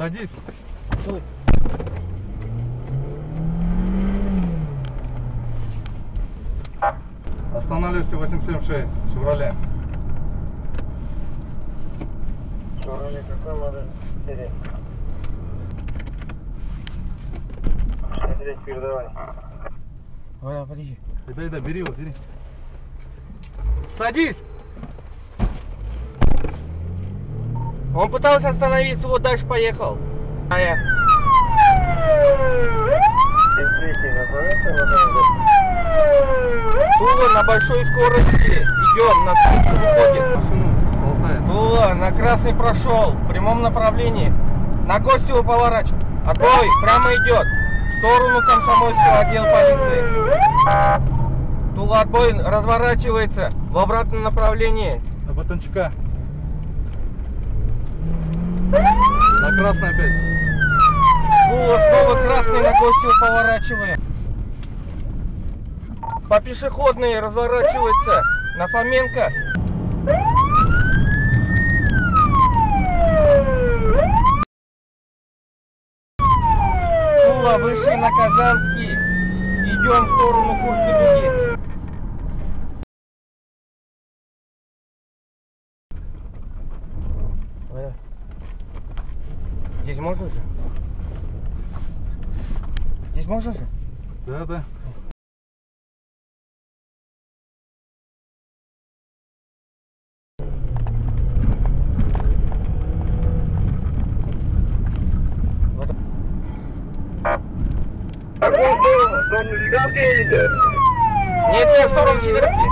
Садись. Стой. Останавливайся 876, Шевроле. Шевроле какой модель? Серия. Передавай. Давай, подожди. Да, бери его, бери. Садись! Он пытался остановиться, вот дальше поехал. Тула на большой скорости. Идем, на встречу выходит. Тула на красный прошел. В прямом направлении. На Гостеву поворачивай. Отбой, прямо идет. В сторону Комсомольского отдела полиции. Тула, отбой, разворачивается в обратном направлении. На Батончика. На красный опять. Тула, снова красный, на Гостеву поворачиваем. По пешеходной разворачивается на Фоменко. Тула, вышли на Казанский. Идем в сторону Курской дуги. Здесь можно же? Здесь можно же? Да. Нет, в сторону Северки.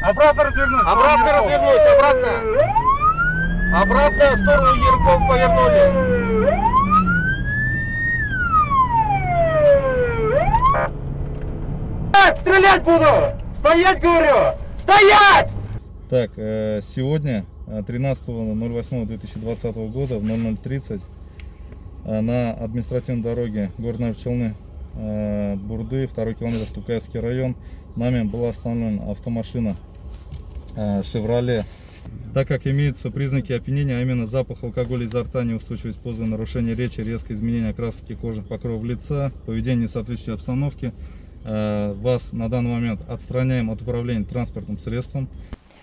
Обратно развернуть. Обратно. Обратно в сторону Ярков повернули. Стрелять буду! Стоять, говорю! Стоять! Так, сегодня, 13.08.2020 года в 00:30 на административной дороге города Новые Челны, Бурды, 2 километр, Тукаевский район, нами была остановлена автомашина «Шевроле». Так как имеются признаки опьянения, а именно запах алкоголя изо рта, неустойчивость позы, нарушение речи, резкое изменение окраски кожных покровов лица, поведение, несоответствующей обстановке, вас на данный момент отстраняем от управления транспортным средством.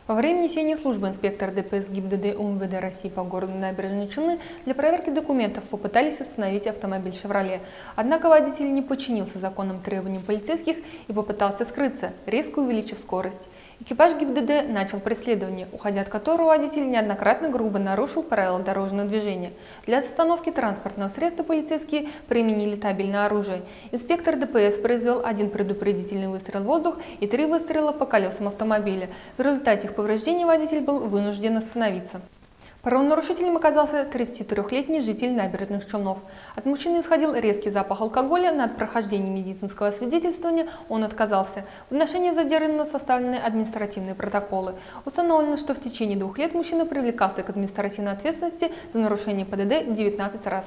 Во время несения службы инспектор ДПС ГИБДД УМВД России по городу Набережные Челны для проверки документов попытались остановить автомобиль «Шевроле». Однако водитель не подчинился законным требованиям полицейских и попытался скрыться, резко увеличив скорость. Экипаж ГИБДД начал преследование, уходя от которого водитель неоднократно грубо нарушил правила дорожного движения. Для остановки транспортного средства полицейские применили табельное оружие. Инспектор ДПС произвел 1 предупредительный выстрел в воздух и 3 выстрела по колесам автомобиля. В результате их повреждений водитель был вынужден остановиться. Правонарушителем оказался 33-летний житель Набережных Челнов. От мужчины исходил резкий запах алкоголя, но от прохождения медицинского освидетельствования он отказался. В отношении задержанного составлены административные протоколы. Установлено, что в течение 2 лет мужчина привлекался к административной ответственности за нарушение ПДД 19 раз.